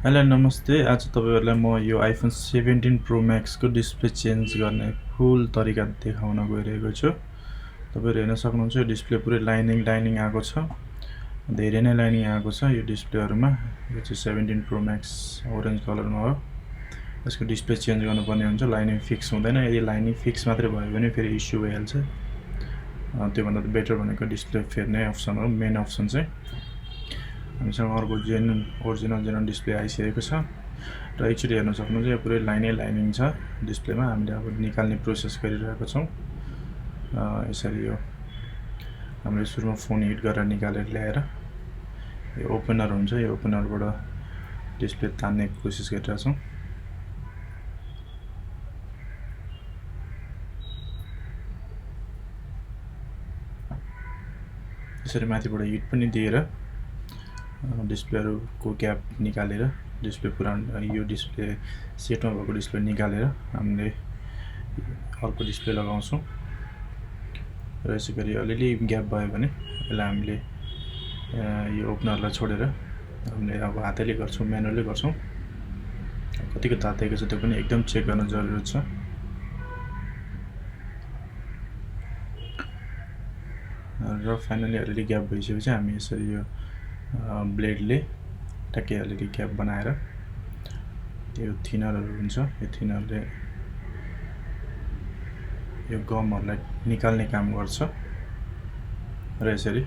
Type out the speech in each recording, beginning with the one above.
Hello नमस्ते। आज तपाईहरुलाई म यो आइफोन 17 प्रो मैक्स को डिस्प्ले चेन्ज गर्ने फुल तरिका देखाउन गइरहेको छु। तपाईहरु हेर्न सक्नुहुन्छ यो डिस्प्ले पुरै लाइनिङ आएको छ। धेरै नै लाइनिङ आएको छ यो डिस्प्लेहरुमा। यो चाहिँ 17 प्रो मैक्स ओरेन्ज कलरमा हो। यसको डिस्प्ले चेन्ज गर्नुपर्ने हुन्छ, लाइनिङ फिक्स हुँदैन। यदि लाइनिङ फिक्स मात्रै भयो भने फेरि इस्यु भइहाल्छ। त्यो भन्दा बेटर भनेको डिस्प्ले फेर्ने अप्सन हो, मेन अप्सन चाहिँ। हामीसँग अर्को ओरिजिनल डिस्प्ले आइसकेको छ र एकचोटि हेर्न सक्नुहुन्छ यो पुरै लाइनिङ छ डिस्प्लेमा। हामीले अब निकाल्ने प्रोसेस गरिरहेको छौं। यसरी यो हामीले सुरुमा फोन हिट गरेर निकालेर ल्याएर यो ओपनर हुन्छ, यो ओपनरबाट डिस्प्ले तान्ने कोसिस गरिरहेका छौं। यसरी माथिबाट हिट पनि दिएर डिस्प्लेहरुको ग्याप निकालेर डिस्प्ले पुरानो यो डिस्प्ले सेटमा भएको डिस्प्ले निकालेर हामीले अर्को डिस्प्ले लगाउँछौं। र यसै गरी अलिअलि ग्याप भयो भने यसलाई हामीले यो ओपनरलाई छोडेर हामीले अब हातैले गर्छौं, म्यानुअली गर्छौं। कतिको तातेको छ त्यो पनि एकदम चेक गर्न जरुरी छ। र फाइनली अलिअलि ग्याप भइसकेपछि हामी यसरी यो ब्लेडले टक्कै अलिअलि ग्याप बनाएर त्यो थिनरहरु हुन्छ, यो थिनरले यो गमहरुलाई निकाल्ने काम गर्छ। र यसरी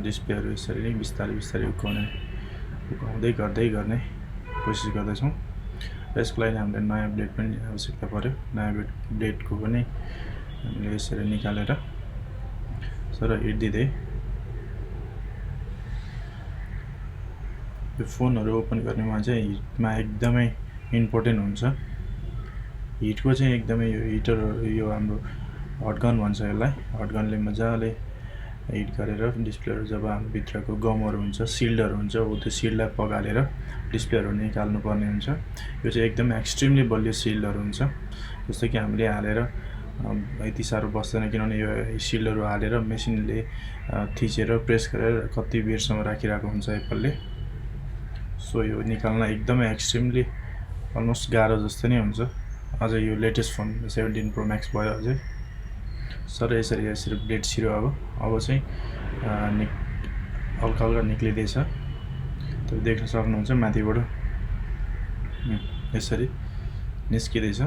डिस्प्लेहरु यसरी नै बिस्तारै उकाउँदै गर्ने कोसिस गर्दैछौं। र यसको लागि हामीले नयाँ ब्लेड पनि आवश्यकता पर्यो। नयाँ ब्लेडको पनि हामीले यसरी निकालेर सर हिट दिँदै यो फोनहरु ओपन गर्नेमा चाहिँ हिटमा एकदमै इम्पोर्टेन्ट हुन्छ। हिटको चाहिँ एकदमै यो हिटर यो हाम्रो हटगन भन्छ यसलाई। हटगनले मजाले हिट गरेर डिस्प्लेहरु जब हाम्रो भित्रको गमहरु हुन्छ, सिल्डहरु हुन्छ, त्यो सिल्डलाई पगालेर डिस्प्लेहरु निकाल्नु पर्ने हुन्छ। यो चाहिँ एकदमै एक्सट्रिमली बलियो सिल्डहरु हुन्छ। जस्तो कि हामीले हालेर यति साह्रो बस्दैन, किनभने यो सिल्डहरु हालेर मेसिनले थिचेर प्रेस गरेर कति बेरसम्म राखिरहेको हुन्छ एप्पलले। सो यो निकाल्न एकदमै एक्सट्रिमली अलमोस्ट गाह्रो जस्तो नै हुन्छ। अझ यो लेटेस्ट फोन 17 प्रो मैक्स भयो अझै। सर यसरी ब्लेड छिर्यो। अब चाहिँ हल्का निक्लिँदैछ। तपाईं देख्न सक्नुहुन्छ माथिबाट यसरी निस्किदैछ।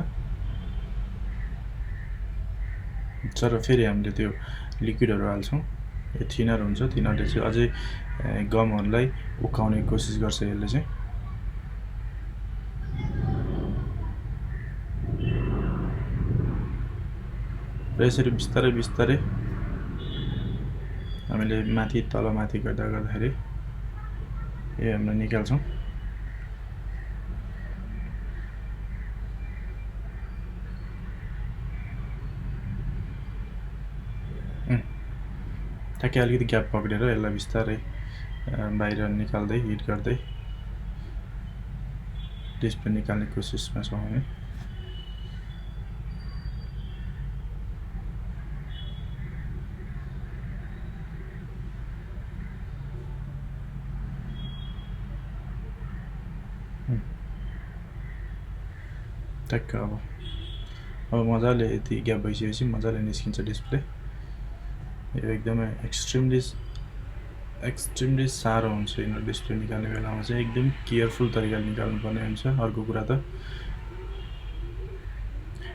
सर फेरि हामीले त्यो लिक्विडहरु हाल्छौं। यो थिनर हुन्छ, थिनरले चाहिँ अझै गमहरुलाई उकाउने कोसिस गर्छ यसले चाहिँ। र यसरी बिस्तारै हामीले माथि गर्दाखेरि यो हामीले निकाल्छौं। ठ्याक्कै अलिकति ग्याप पक्रेर यसलाई बिस्तारै बाहिर निकाल्दै हिट गर्दै डिस्प्ले निकाल्ने कोसिसमा छौं हामी। ठ्याक्क अब मजाले यति ग्याप भइसकेपछि मजाले निस्किन्छ डिस्प्ले। यो एकदमै एक्सट्रिमली साह्रो हुन्छ यो डिस्प्ले निकाल्ने बेलामा चाहिँ एकदम केयरफुल तरिकाले निकाल्नु पर्ने हुन्छ। अर्को कुरा त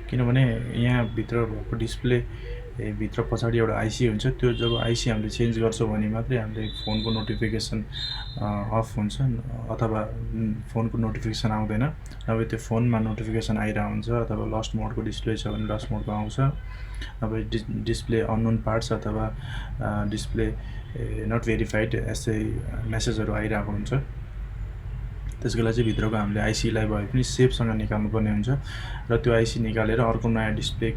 किनभने यहाँ भित्र भएको डिस्प्ले भित्र पछाडी एउटा आईसी हुन्छ। त्यो जब आईसी हामीले चेन्ज गर्छौं भने मात्रै हामीले फोनको नोटिफिकेसन अफ हुन्छ अथवा फोनको नोटिफिकेसन आउँदैन। अब त्यो फोनमा नोटिफिकेसन आइरा हुन्छ अथवा लस्ट मोडको डिस्प्ले छ भने लस्ट मोडको आउँछ। अब डिस्प्ले अननोन पार्ट्स अथवा डिस्प्ले नट भेरिफाइड यसै मेसेजहरु आइराको हुन्छ। त्यसको लागि चाहिँ भित्रको हामीले आईसी लाई भए पनि सेफसँग निकाल्नु पर्ने हुन्छ। र त्यो आईसी निकालेर अर्को नयाँ डिस्प्ले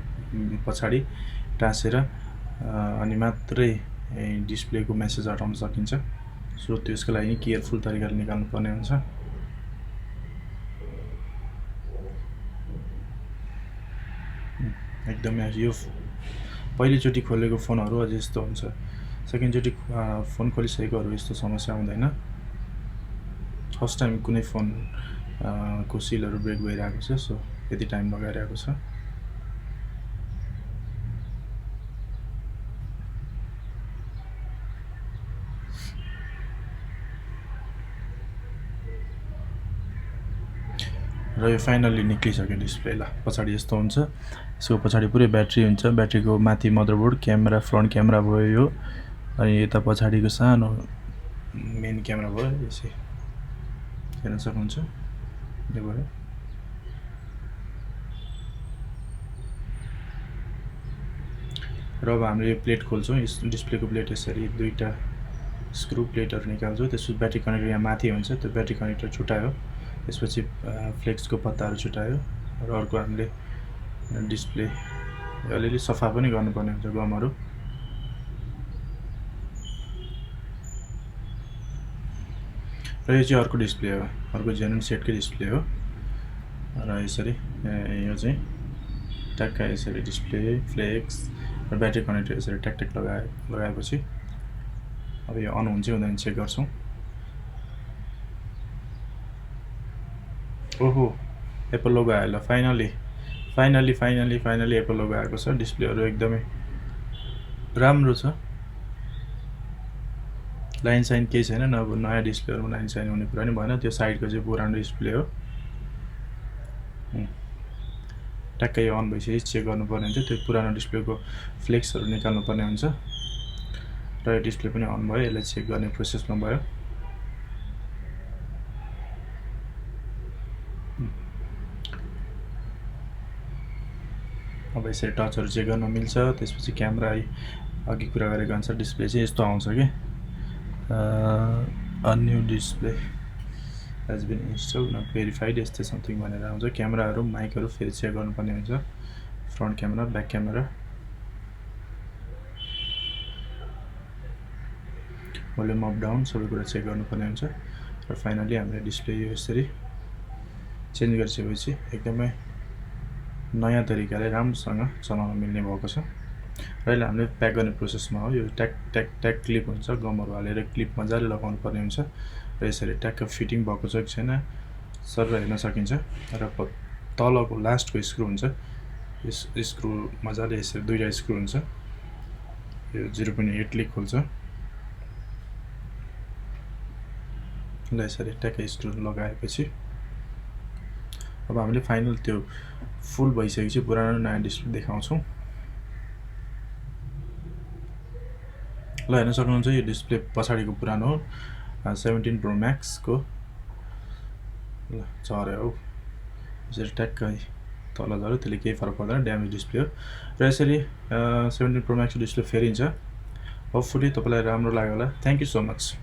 पछाडी टाँसेर अनि मात्रै डिस्प्लेको मेसेज हटाउन सकिन्छ। सो त्यसको लागि केयरफुल तरिकाले निकाल्नु पर्ने हुन्छ। एकदमै यो पहिलोचोटि खोलेको फोनहरु अझै यस्तो हुन्छ। सेकेन्ड चोटि फोन खोलिसकेकोहरु यस्तो समस्या हुँदैन। फर्स्ट टाइम कुनै फोन को सिलहरू ब्रेक भइरहेको छ, सो यति टाइम लगाइरहेको छ। र यो फाइनल्ली निक्लिसक्यो डिस्प्ले। ल पछाडि यस्तो हुन्छ, यसको पछाडि पुरै ब्याट्री हुन्छ, ब्याट्रीको माथि मदरबोर्ड, क्यामेरा, फ्रन्ट क्यामेरा भयो यो, अनि यता पछाडिको सानो मेन क्यामेरा भयो। यसै हेर्न सक्नुहुन्छ, यो भयो। र अब हामीले यो प्लेट खोल्छौँ, यस डिस्प्लेको प्लेट यसरी दुईवटा स्क्रु प्लेटहरू निकाल्छौँ। त्यसपछि ब्याट्री कनेक्टर यहाँ माथि हुन्छ, त्यो ब्याट्री कनेक्टर छुट्यायो, त्यसपछि फ्लेक्सको पत्ताहरू छुट्यायो। र अर्को हामीले डिस्प्ले अलिअलि सफा पनि गर्नुपर्ने हुन्छ, गमहरू। र यो चाहिँ अर्को डिस्प्ले हो, अर्को जेनन सेटकै डिस्प्ले हो। र यसरी यो चाहिँ ट्याक्क यसरी डिस्प्ले, फ्लेक्स र ब्याट्री कनेक्टर यसरी ट्याक लगाएपछि अब यो अन हुन्छ हुँदैन चेक गर्छौँ। ओहो, एप्पल लोगो आयो। ल फाइनली एप्पल लोगो आएको छ। डिस्प्लेहरू एकदमै राम्रो छ, लाइन साइन केही छैन। अब नयाँ डिस्प्लेहरूमा लाइन साइन हुने कुरा नि भएन, त्यो साइडको चाहिँ पुरानो डिस्प्ले हो। ट्याक्कै यो अन भइसकेपछि चेक गर्नुपर्ने हुन्छ, त्यो पुरानो डिस्प्लेको फ्लेक्सहरू निकाल्नुपर्ने हुन्छ। र यो डिस्प्ले पनि अन भयो, यसलाई चेक गर्ने प्रोसेसमा भयो। अब यसरी टचहरू चेक गर्न मिल्छ। त्यसपछि क्यामेरा अघि कुरा गरेको अनुसार डिस्प्ले चाहिँ यस्तो आउँछ कि a new display has been install not verified, यस्तै समथिङ भनेर आउँछ। क्यामेराहरू, माइकहरू फेरि चेक गर्नुपर्ने हुन्छ, front camera, back camera, volume up down सबै कुरा चेक गर्नुपर्ने हुन्छ। र फाइनली हामीले डिस्प्ले यो यसरी चेन्ज गरिसकेपछि एकदमै नयाँ तरिकाले राम्रोसँग चलाउन मिल्ने भएको छ। र यसलाई हामीले प्याक गर्ने प्रोसेसमा हो। यो ट्याक क्लिप हुन्छ, गमहरू हालेर क्लिप मजाले लगाउनु पर्ने हुन्छ। र यसरी ट्याक्क फिटिङ भएको छ कि छैन सर हेर्न सकिन्छ। र तलको लास्टको स्क्रु हुन्छ, यस स्क्रु मजाले यसरी दुईवटा स्क्रु हुन्छ, यो 0.8ले खोल्छ। ल यसरी ट्याक्क स्क्रु लगाएपछि अब हामीले फाइनल त्यो फुल भइसकेपछि पुरानो नयाँ डिस्प्ले देखाउँछौँ। ल हेर्न सक्नुहुन्छ, यो डिस्प्ले पछाडिको पुरानो हो, 17 प्रो म्याक्सको। ल झऱ्यो हौ, यसरी ट्याक्क तल झऱ्यो, त्यसले केही फरक पर्दैन, ड्यामेज डिस्प्ले हो। र यसरी 17 प्रो म्याक्सको डिस्प्ले फेरिन्छ। होपफुली तपाईँलाई राम्रो लाग्यो होला। Thank you so much.